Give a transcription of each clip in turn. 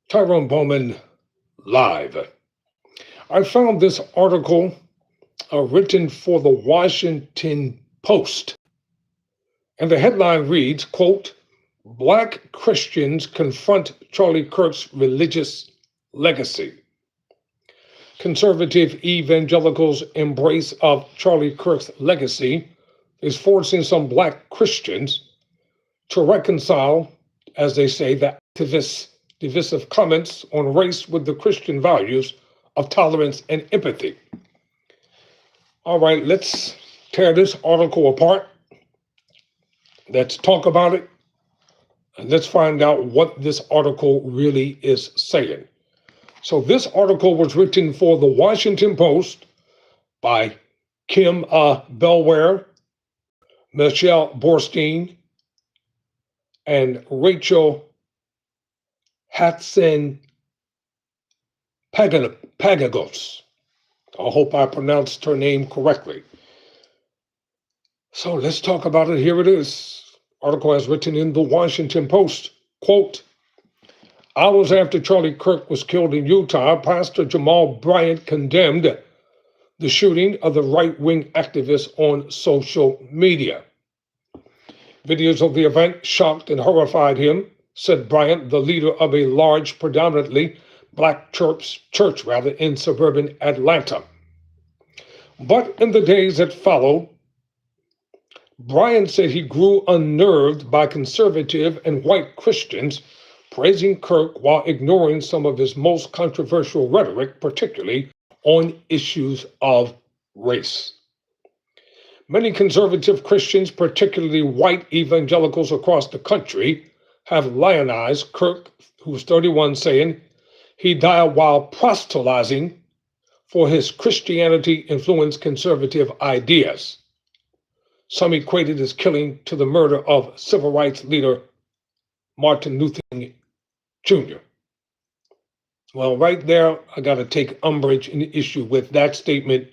Tyrone Bowman live. I found this article written for the Washington Post, and the headline reads, quote, Black Christians confront Charlie Kirk's religious legacy. Conservative evangelicals' embrace of Charlie Kirk's legacy is forcing some Black Christians to reconcile, as they say, the activists' divisive comments on race with the Christian values of tolerance and empathy. All right, let's tear this article apart. Let's talk about it, and let's find out what this article really is saying. So this article was written for the Washington Post by Kim Belware, Michelle Borstein, and Rachel Hatson Pagagos. I hope I pronounced her name correctly. So let's talk about it. Here it is. Article as written in the Washington Post. Quote, hours after Charlie Kirk was killed in Utah, Pastor Jamal Bryant condemned the shooting of the right-wing activist on social media. Videos of the event shocked and horrified him, said Bryant, the leader of a large, predominantly Black church in suburban Atlanta. But in the days that followed, Bryant said he grew unnerved by conservative and white Christians praising Kirk while ignoring some of his most controversial rhetoric, particularly on issues of race. Many conservative Christians, particularly white evangelicals across the country, have lionized Kirk, who was 31, saying he died while proselytizing for his Christianity-influenced conservative ideas. Some equated his killing to the murder of civil rights leader Martin Luther King Jr. Well, right there, I got to take umbrage and issue with that statement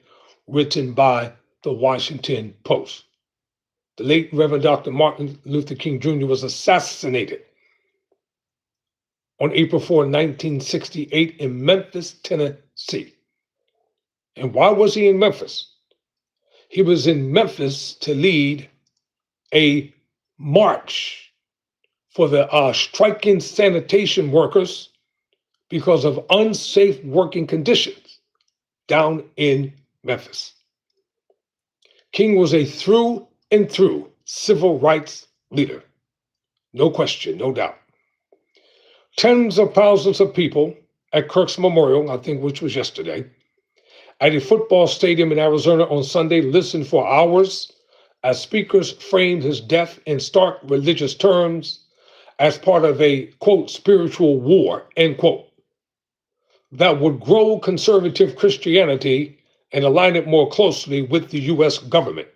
written by the Washington Post. The late Reverend Dr. Martin Luther King Jr. was assassinated on April 4, 1968 in Memphis, Tennessee. And why was he in Memphis? He was in Memphis to lead a march for the striking sanitation workers because of unsafe working conditions down in Memphis. King was a through and through civil rights leader. No question, no doubt. Tens of thousands of people at Kirk's memorial, I think which was yesterday, at a football stadium in Arizona on Sunday listened for hours as speakers framed his death in stark religious terms as part of a, quote, spiritual war, end quote, that would grow conservative Christianity and align it more closely with the U.S. government.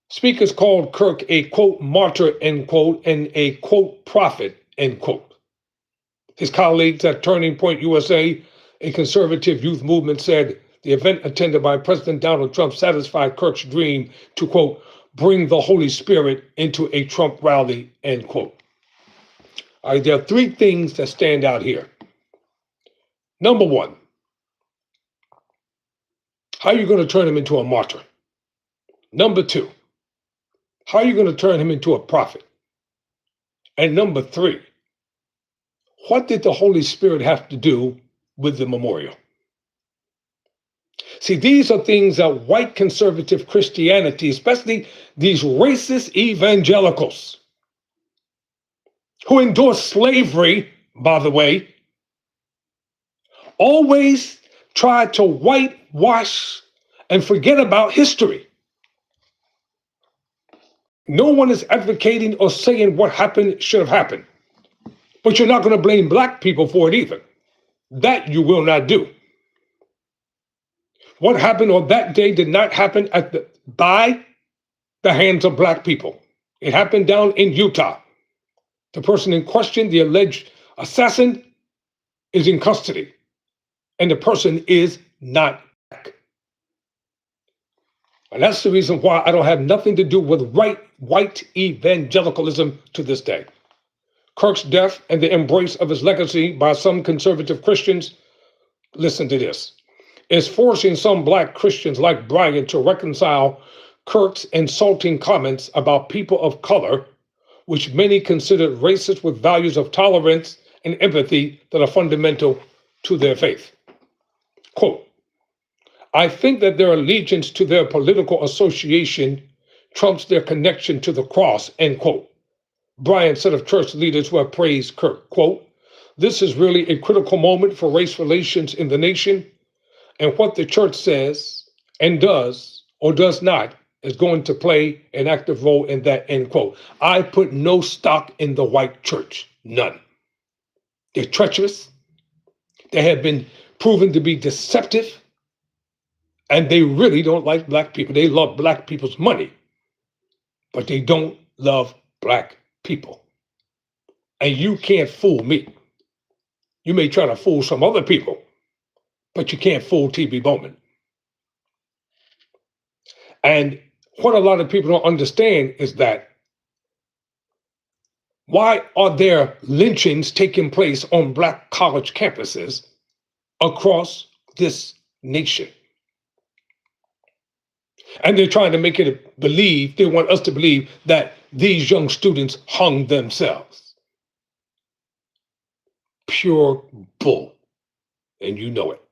Speakers called Kirk a, quote, martyr, end quote, and a, quote, prophet, end quote. His colleagues at Turning Point USA, a conservative youth movement, said the event attended by President Donald Trump satisfied Kirk's dream to, quote, bring the Holy Spirit into a Trump rally, end quote. All right, there are three things that stand out here. Number one, how are you going to turn him into a martyr? Number two, how are you going to turn him into a prophet? And number three, what did the Holy Spirit have to do with the memorial? See, these are things that white conservative Christianity, especially these racist evangelicals who endorse slavery, by the way, always try to whitewash and forget about history. No one is advocating or saying what happened should have happened. But you're not going to blame Black people for it either. That you will not do. What happened on that day did not happen by the hands of Black people. It happened down in Utah. The person in question, the alleged assassin, is in custody. And the person is not Black. And that's the reason why I don't have nothing to do with white evangelicalism to this day. Kirk's death and the embrace of his legacy by some conservative Christians, listen to this, is forcing some black Christians like Brian to reconcile Kirk's insulting comments about people of color, which many considered racist, with values of tolerance and empathy that are fundamental to their faith. Quote, I think that their allegiance to their political association trumps their connection to the cross, end quote. Brian said of church leaders who have praised Kirk, quote, this is really a critical moment for race relations in the nation, and what the church says and does or does not is going to play an active role in that, end quote. I put no stock in the white church, none. They're treacherous. They have been proven to be deceptive, and they really don't like black people. They love black people's money, but they don't love black people. And you can't fool me. You may try to fool some other people, but you can't fool T.B. Bowman. And what a lot of people don't understand is that why are there lynchings taking place on black college campuses across this nation? And they're trying to make it believe, they want us to believe that these young students hung themselves. Pure bull. And you know it.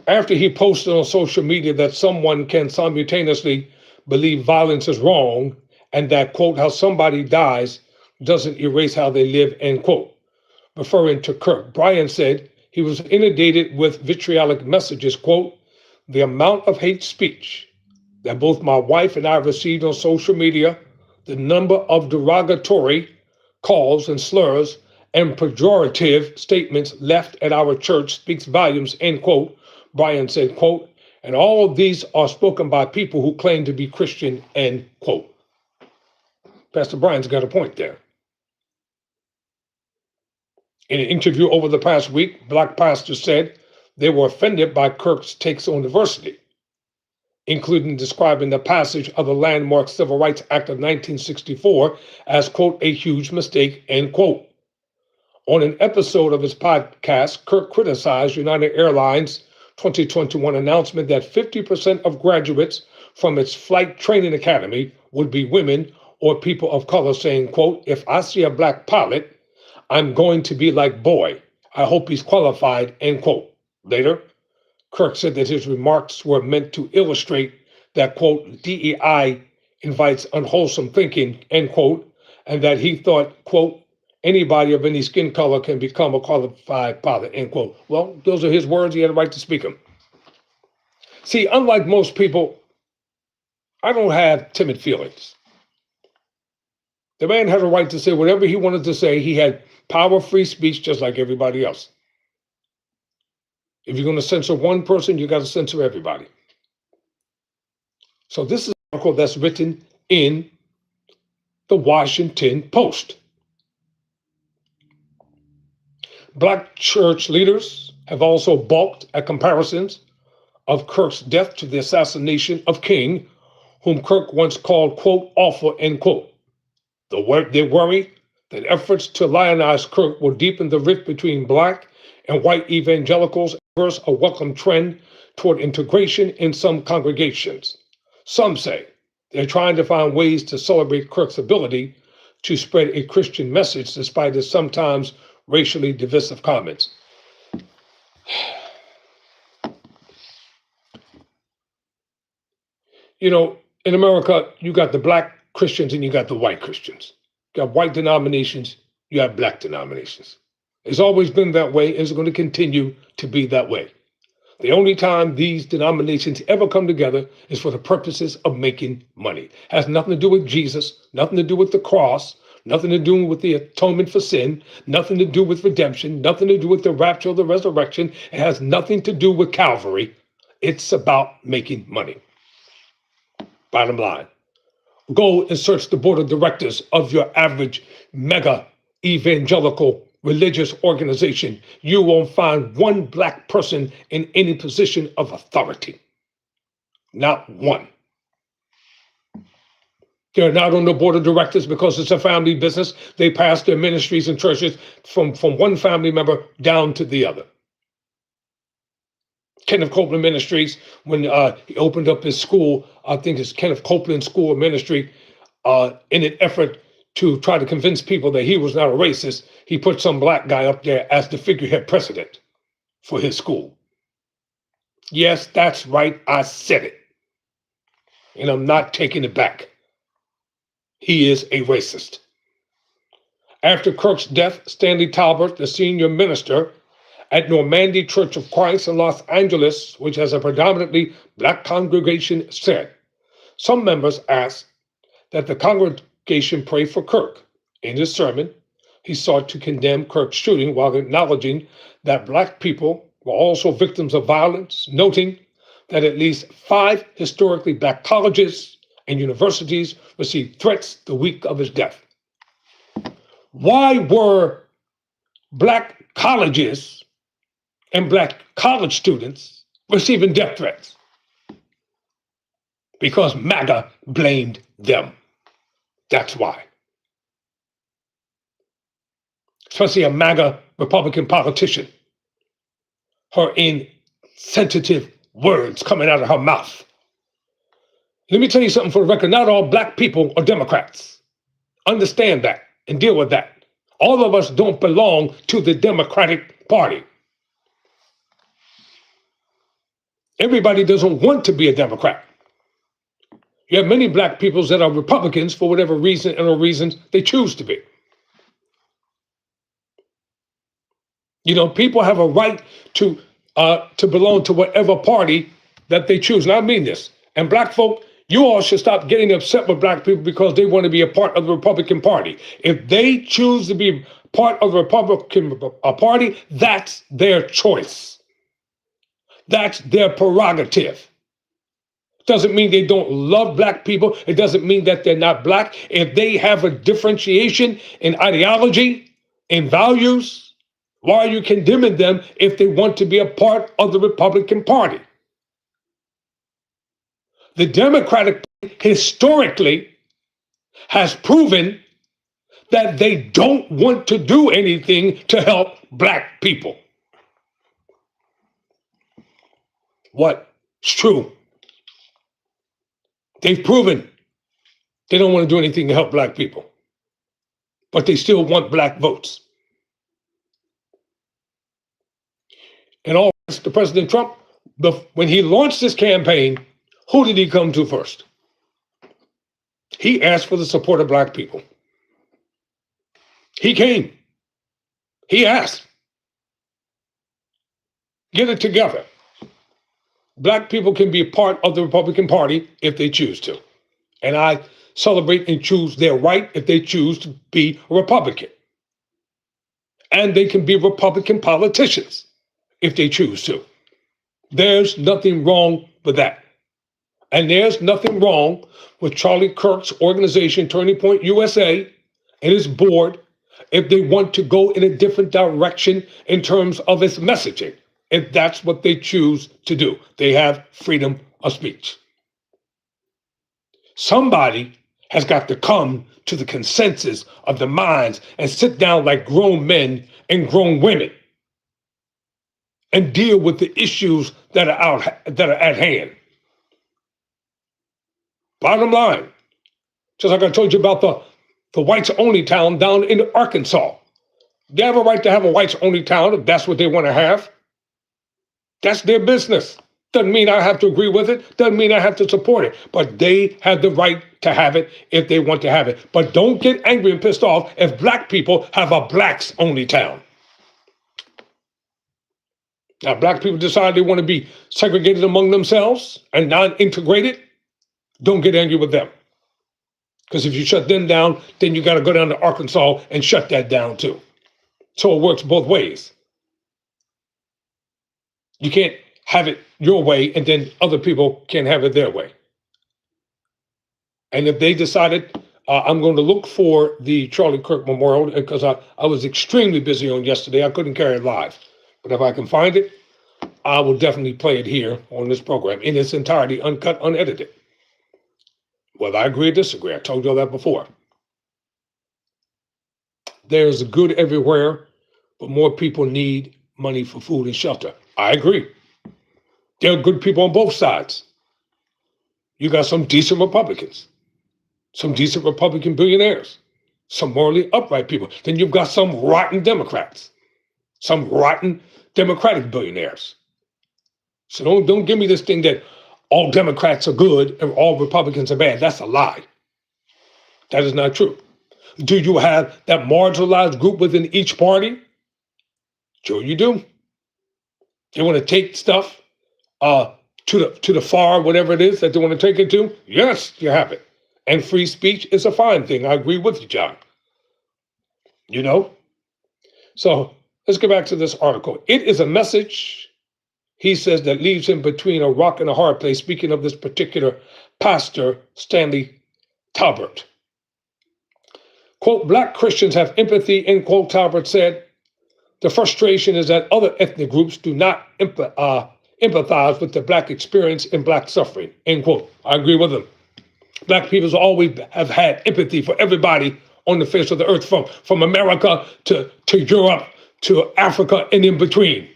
After he posted on social media that someone can simultaneously believe violence is wrong and that, quote, how somebody dies doesn't erase how they live, end quote. Referring to Kirk, Brian said he was inundated with vitriolic messages, quote, the amount of hate speech that both my wife and I received on social media, the number of derogatory calls and slurs and pejorative statements left at our church speaks volumes, end quote. Brian said, quote, and all of these are spoken by people who claim to be Christian, end quote. Pastor Brian's got a point there. In an interview over the past week, black pastors said they were offended by Kirk's takes on diversity, including describing the passage of the landmark Civil Rights Act of 1964 as, quote, a huge mistake, end quote. On an episode of his podcast, Kirk criticized United Airlines' 2021 announcement that 50% of graduates from its flight training academy would be women or people of color, saying, quote, if I see a black pilot, I'm going to be like, boy, I hope he's qualified, end quote. Later, Kirk said that his remarks were meant to illustrate that, quote, DEI invites unwholesome thinking, end quote, and that he thought, quote, anybody of any skin color can become a qualified pilot, end quote. Well, those are his words. He had a right to speak them. See, unlike most people, I don't have timid feelings. The man had a right to say whatever he wanted to say. He had power, free speech, just like everybody else. If you're going to censor one person, you got to censor everybody. So this is an article that's written in the Washington Post. Black church leaders have also balked at comparisons of Kirk's death to the assassination of King, whom Kirk once called, quote, awful, end quote. They worry that efforts to lionize Kirk will deepen the rift between black and white evangelicals and reverse a welcome trend toward integration in some congregations. Some say they're trying to find ways to celebrate Kirk's ability to spread a Christian message despite his sometimes racially divisive comments. You know, in America, you got the black Christians and you got the white Christians. You got white denominations, you have black denominations. It's always been that way, and it's going to continue to be that way. The only time these denominations ever come together is for the purposes of making money. It has nothing to do with Jesus, nothing to do with the cross, nothing to do with the atonement for sin, nothing to do with redemption, nothing to do with the rapture or the resurrection. It has nothing to do with Calvary. It's about making money. Bottom line. Go and search the board of directors of your average mega evangelical religious organization. You won't find one black person in any position of authority. Not one. They're not on the board of directors because it's a family business. They pass their ministries and churches from one family member down to the other. Kenneth Copeland Ministries, when he opened up his school, I think it's Kenneth Copeland School of Ministry, in an effort to try to convince people that he was not a racist, he put some black guy up there as the figurehead president for his school. Yes, that's right. I said it. And I'm not taking it back. He is a racist. After Kirk's death, Stanley Talbot, the senior minister at Normandy Church of Christ in Los Angeles, which has a predominantly black congregation, said, some members asked that the congregation pray for Kirk. In his sermon, he sought to condemn Kirk's shooting while acknowledging that black people were also victims of violence, noting that at least 5 historically black colleges and universities received threats the week of his death. Why were black colleges and black college students receiving death threats? Because MAGA blamed them. That's why. Especially a MAGA Republican politician. Her insensitive words coming out of her mouth. Let me tell you something for the record. Not all black people are Democrats. Understand that and deal with that. All of us don't belong to the Democratic Party. Everybody doesn't want to be a Democrat. You have many black people that are Republicans for whatever reason and or reasons they choose to be. You know, people have a right to belong to whatever party that they choose. And I mean this. And black folk, you all should stop getting upset with black people because they want to be a part of the Republican Party. If they choose to be part of the Republican Party, that's their choice. That's their prerogative. Doesn't mean they don't love black people. It doesn't mean that they're not black. If they have a differentiation in ideology, in values, why are you condemning them if they want to be a part of the Republican Party? The Democratic Party historically has proven that they don't want to do anything to help black people. What's true? They've proven they don't want to do anything to help black people, but they still want black votes. And all to President Trump, when he launched this campaign, who did he come to first? He asked for the support of black people. He came. He asked. Get it together. Black people can be a part of the Republican Party if they choose to. And I celebrate and choose their right if they choose to be a Republican. And they can be Republican politicians if they choose to. There's nothing wrong with that. And there's nothing wrong with Charlie Kirk's organization, Turning Point USA, and his board, if they want to go in a different direction in terms of its messaging, if that's what they choose to do. They have freedom of speech. Somebody has got to come to the consensus of the minds and sit down like grown men and grown women and deal with the issues that are at hand. Bottom line, just like I told you about the whites only town down in Arkansas. They have a right to have a whites only town if that's what they want to have. That's their business. Doesn't mean I have to agree with it. Doesn't mean I have to support it. But they have the right to have it if they want to have it. But don't get angry and pissed off if black people have a blacks only town. Now, black people decide they want to be segregated among themselves and non-integrated. Don't get angry with them. Because if you shut them down, then you got to go down to Arkansas and shut that down too. So it works both ways. You can't have it your way and then other people can't have it their way. And if they decided, I'm going to look for the Charlie Kirk Memorial, because I was extremely busy on yesterday. I couldn't carry it live. But if I can find it, I will definitely play it here on this program in its entirety, uncut, unedited. Whether I agree or disagree, I told you all that before. There's good everywhere, but more people need money for food and shelter. I agree. There are good people on both sides. You got some decent Republicans, some decent Republican billionaires, some morally upright people. Then you've got some rotten Democrats, some rotten Democratic billionaires. So don't give me this thing that all Democrats are good and all Republicans are bad. That's a lie. That is not true. Do you have that marginalized group within each party? Sure you do. They want to take stuff to the far, whatever it is that they want to take it to. Yes, you have it. And free speech is a fine thing. I agree with you, John. You know? So let's get back to this article. It is a message, he says, that leaves him between a rock and a hard place. Speaking of this particular pastor, Stanley Talbert. Quote, Black Christians have empathy, end quote, Talbert said. The frustration is that other ethnic groups do not empathize with the Black experience and Black suffering, end quote. I agree with him. Black people always have had empathy for everybody on the face of the earth, from America to Europe to Africa and in between.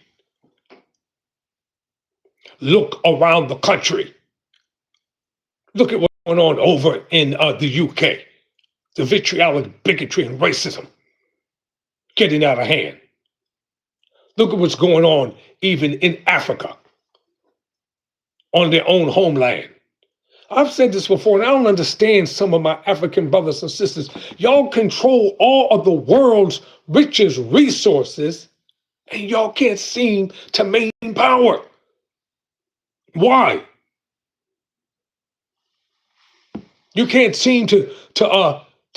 Look around the country. Look at what's going on over in the UK. The vitriolic bigotry and racism getting out of hand. Look at what's going on even in Africa, on their own homeland. I've said this before, and I don't understand some of my African brothers and sisters. Y'all control all of the world's richest resources, and y'all can't seem to maintain power. Why? You can't seem to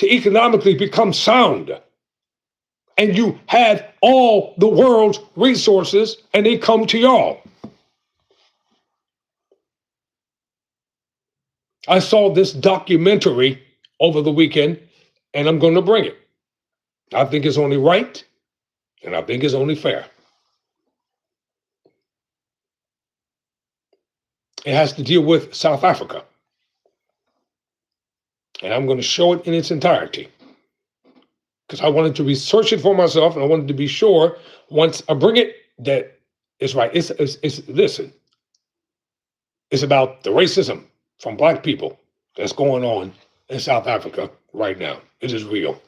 economically become sound. And you have all the world's resources, and they come to y'all. I saw this documentary over the weekend, and I'm going to bring it. I think it's only right, and I think it's only fair. It has to deal with South Africa. And I'm going to show it in its entirety, because I wanted to research it for myself, and I wanted to be sure once I bring it that it's right. Listen, it's about the racism from Black people that's going on in South Africa right now. It is real.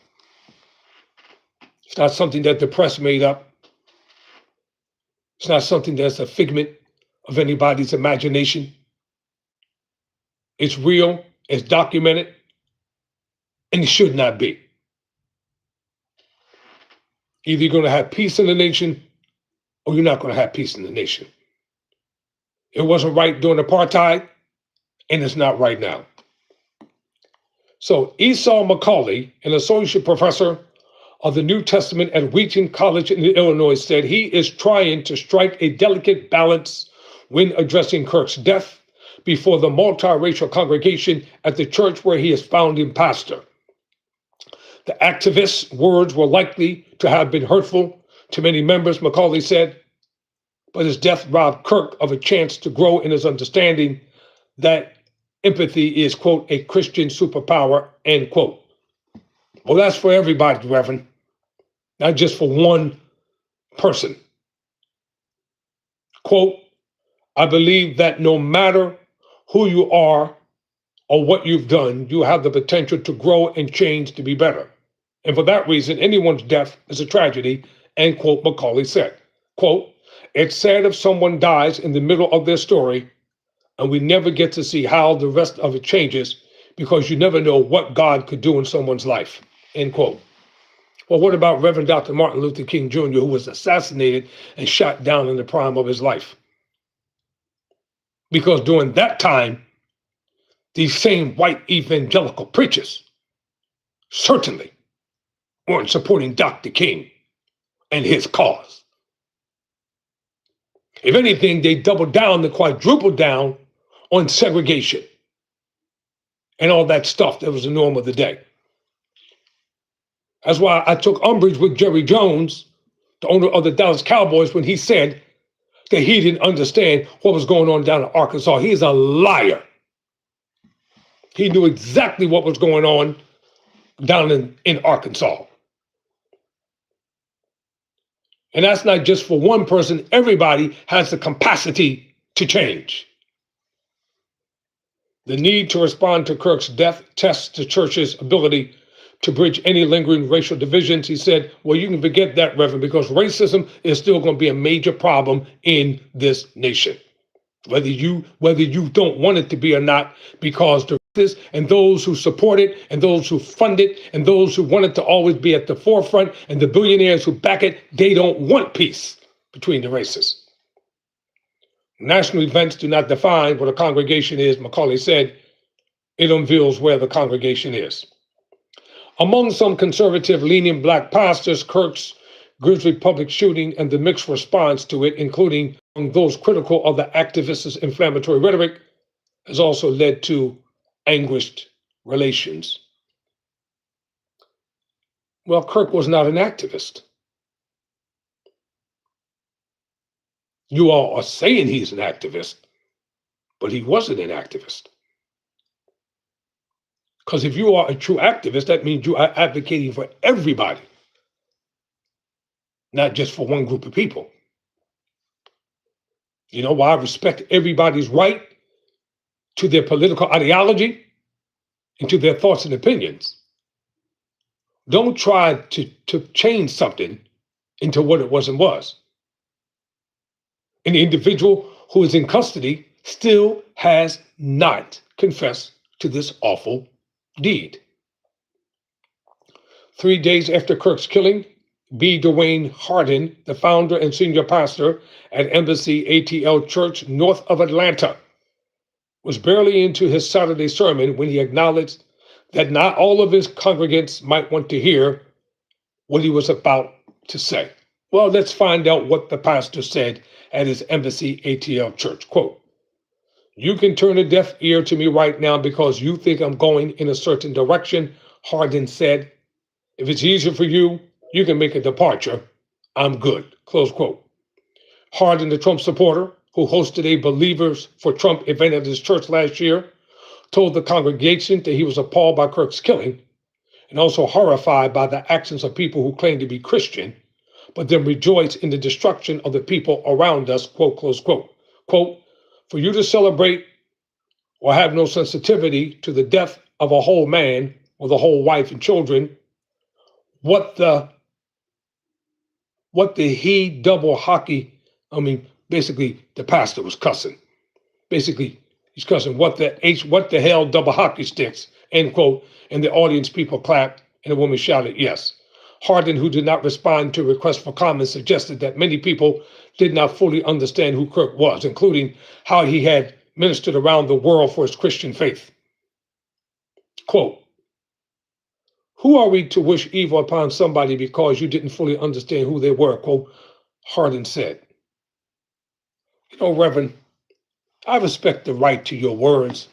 It's not something that the press made up. It's not something that's a figment of anybody's imagination. It's real, it's documented, and it should not be. Either you're going to have peace in the nation or you're not going to have peace in the nation. It wasn't right during apartheid, and it's not right now. So Esau McCauley, an associate professor of the New Testament at Wheaton College in Illinois, said he is trying to strike a delicate balance when addressing Kirk's death before the multiracial congregation at the church where he is founding pastor. The activist's words were likely to have been hurtful to many members, McCauley said, but his death robbed Kirk of a chance to grow in his understanding that empathy is, quote, a Christian superpower, end quote. Well, that's for everybody, Reverend, not just for one person. Quote, I believe that no matter who you are or what you've done, you have the potential to grow and change to be better. And for that reason, anyone's death is a tragedy, end quote, McCauley said. Quote, it's sad if someone dies in the middle of their story and we never get to see how the rest of it changes because you never know what God could do in someone's life, end quote. Well, what about Reverend Dr. Martin Luther King Jr., who was assassinated and shot down in the prime of his life? Because during that time, these same white evangelical preachers certainly weren't supporting Dr. King and his cause. If anything, they doubled down, they quadrupled down on segregation and all that stuff that was the norm of the day. That's why I took umbrage with Jerry Jones, the owner of the Dallas Cowboys, when he said that he didn't understand what was going on down in Arkansas. He's a liar. He knew exactly what was going on down in Arkansas. And that's not just for one person. Everybody has the capacity to change. The need to respond to Kirk's death tests the church's ability to bridge any lingering racial divisions. He said, well, you can forget that, Reverend, because racism is still going to be a major problem in this nation. Whether you don't want it to be or not, because the racists and those who support it and those who fund it and those who want it to always be at the forefront and the billionaires who back it, they don't want peace between the races. National events do not define what a congregation is, Macaulay said. It unveils where the congregation is. Among some conservative-leaning black pastors, Kirk's grisly public shooting and the mixed response to it, including among those critical of the activists' inflammatory rhetoric, has also led to anguished relations. Well, Kirk was not an activist. You all are saying he's an activist, but he wasn't an activist. Because if you are a true activist, that means you are advocating for everybody, not just for one group of people. You know why? I respect everybody's right to their political ideology and to their thoughts and opinions. Don't try to change something into what it wasn't was. An individual who is in custody still has not confessed to this awful deed. 3 days after Kirk's killing, B. Dwayne Hardin, the founder and senior pastor at Embassy ATL Church north of Atlanta, was barely into his Saturday sermon when he acknowledged that not all of his congregants might want to hear what he was about to say. Well, let's find out what the pastor said at his Embassy ATL Church. Quote, "You can turn a deaf ear to me right now because you think I'm going in a certain direction," Hardin said. "If it's easier for you, you can make a departure. I'm good." Close quote. Hardin, the Trump supporter who hosted a Believers for Trump event at his church last year, told the congregation that he was appalled by Kirk's killing and also horrified by the actions of people who claim to be Christian, but then rejoice in the destruction of the people around us, quote, close quote. Quote, "For you to celebrate or have no sensitivity to the death of a whole man with a whole wife and children, what the he double hockey," basically the pastor was cussing. Basically, he's cussing, what the hell double hockey sticks, end quote. And the audience people clapped and the woman shouted yes. Hardin, who did not respond to requests for comment, suggested that many people did not fully understand who Kirk was, including how he had ministered around the world for his Christian faith. Quote, "Who are we to wish evil upon somebody because you didn't fully understand who they were?" Quote, Hardin said. You know, Reverend, I respect the right to your words,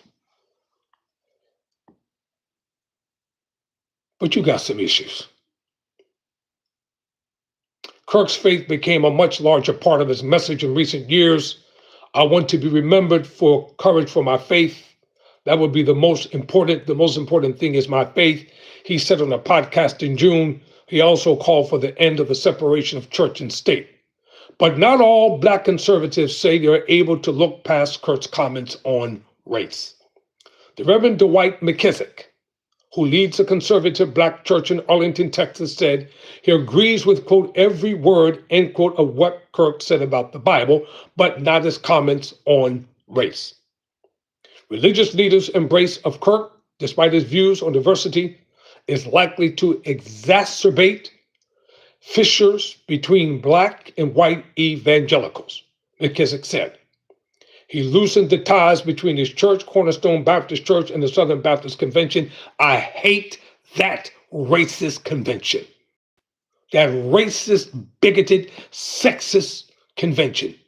but you got some issues. Kirk's faith became a much larger part of his message in recent years. "I want to be remembered for courage for my faith. That would be the most important thing is my faith," he said on a podcast in June. He also called for the end of the separation of church and state. But not all black conservatives say they're able to look past Kirk's comments on race. The Reverend Dwight McKissick, who leads a conservative black church in Arlington, Texas, said he agrees with, quote, "every word," end quote, "of what Kirk said about the Bible, but not his comments on race." Religious leaders' embrace of Kirk, despite his views on diversity, is likely to exacerbate fissures between black and white evangelicals, McKissick said. He loosened the ties between his church, Cornerstone Baptist Church, and the Southern Baptist Convention. I hate that racist convention. That racist, bigoted, sexist convention.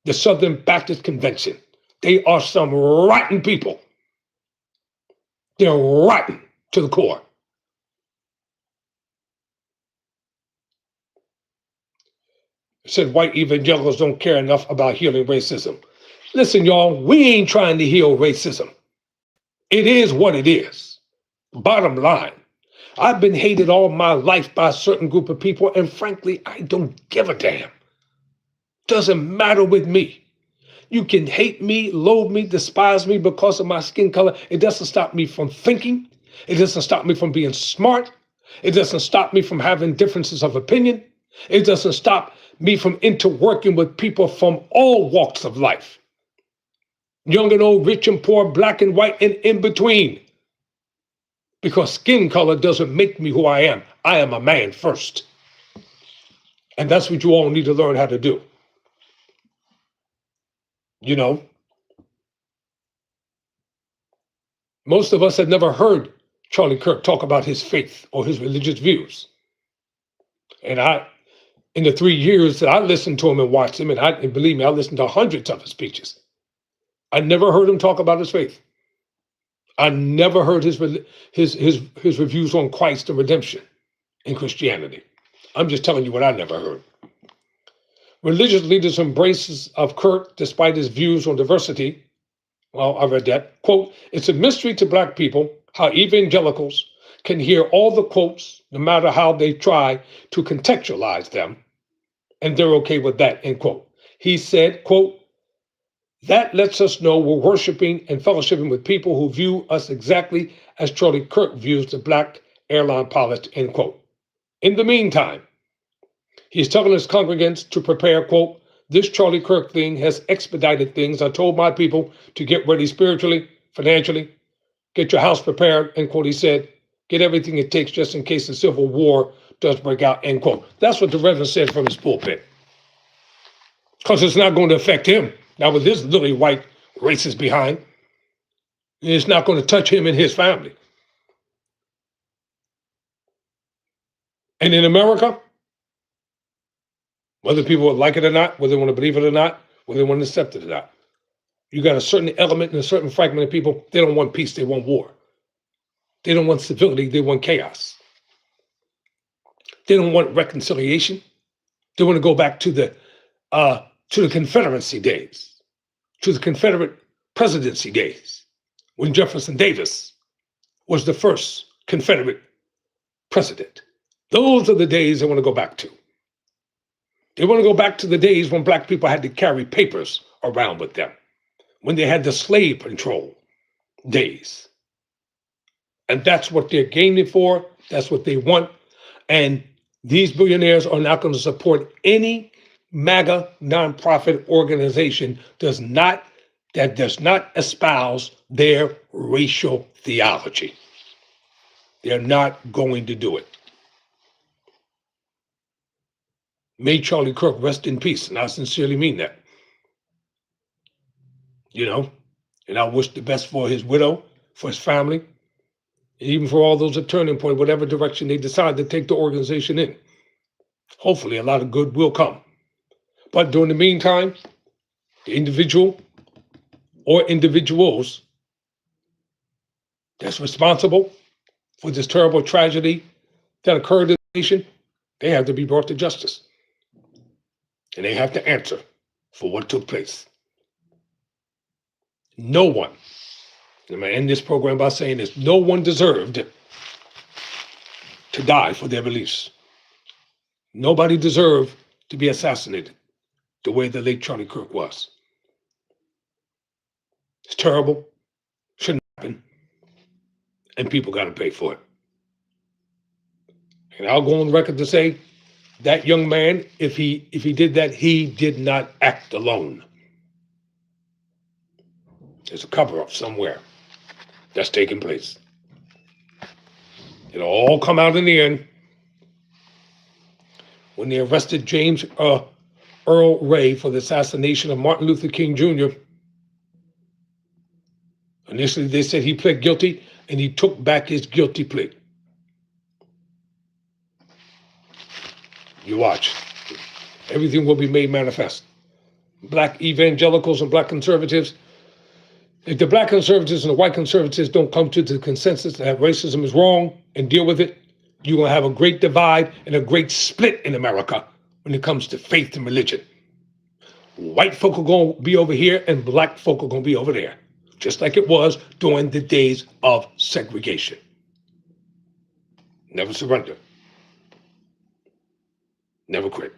The Southern Baptist Convention. They are some rotten people. They're rotten to the core. said white evangelicals don't care enough about healing racism. Listen, y'all, we ain't trying to heal racism. It is what it is. Bottom line, I've been hated all my life by a certain group of people, and frankly, I don't give a damn. Doesn't matter with me. You can hate me, loathe me, despise me because of my skin color. It doesn't stop me from thinking. It doesn't stop me from being smart. It doesn't stop me from having differences of opinion. It doesn't stop me from interworking with people from all walks of life. Young and old, rich and poor, black and white, and in between. Because skin color doesn't make me who I am. I am a man first. And that's what you all need to learn how to do. You know, most of us have never heard Charlie Kirk talk about his faith or his religious views. And in the 3 years that I listened to him and watched him, and believe me, I listened to hundreds of his speeches, I never heard him talk about his faith. I never heard his reviews on Christ and redemption in Christianity. I'm just telling you what I never heard. Religious leaders' embraces of Kirk, despite his views on diversity, well, I read that, quote, it's a mystery to black people how evangelicals can hear all the quotes, no matter how they try to contextualize them, and they're okay with that, end quote. He said, quote, that lets us know we're worshiping and fellowshipping with people who view us exactly as Charlie Kirk views the black airline pilot, end quote. In the meantime, he's telling his congregants to prepare, quote, this Charlie Kirk thing has expedited things. I told my people to get ready spiritually, financially, get your house prepared, end quote. He said, get everything it takes just in case the Civil War does break out, end quote. That's what the Reverend said from his pulpit. Because it's not going to affect him. Now, with this lily white racist behind, it's not going to touch him and his family. And in America, whether people like it or not, whether they want to believe it or not, whether they want to accept it or not, you got a certain element and a certain fragment of people, they don't want peace, they want war. They don't want civility, they want chaos. They don't want reconciliation. They want to go back to the Confederacy days, to the Confederate presidency days, when Jefferson Davis was the first Confederate president. Those are the days they want to go back to. They want to go back to the days when black people had to carry papers around with them, when they had the slave control days. And that's what they're gaming for. That's what they want. And these billionaires are not going to support any MAGA nonprofit organization that does not espouse their racial theology. They're not going to do it. May Charlie Kirk rest in peace, and I sincerely mean that. You know, and I wish the best for his widow, for his family, and even for all those at turning point, whatever direction they decide to take the organization in. Hopefully, a lot of good will come. But during the meantime, the individual or individuals that's responsible for this terrible tragedy that occurred in the nation, they have to be brought to justice. And they have to answer for what took place. No one, I'm going to end this program by saying this, no one deserved to die for their beliefs. Nobody deserved to be assassinated the way the late Charlie Kirk was. It's terrible, shouldn't happen, and people got to pay for it. And I'll go on record to say that young man, if he did that, he did not act alone. There's a cover-up somewhere that's taking place. It'll all come out in the end when they arrested James Earl Ray for the assassination of Martin Luther King Jr. Initially, they said he pled guilty, and he took back his guilty plea. You watch. Everything will be made manifest. Black evangelicals and black conservatives, if the black conservatives and the white conservatives don't come to the consensus that racism is wrong and deal with it, you're going to have a great divide and a great split in America when it comes to faith and religion. White folk are going to be over here and black folk are going to be over there, just like it was during the days of segregation. Never surrender. Never quit.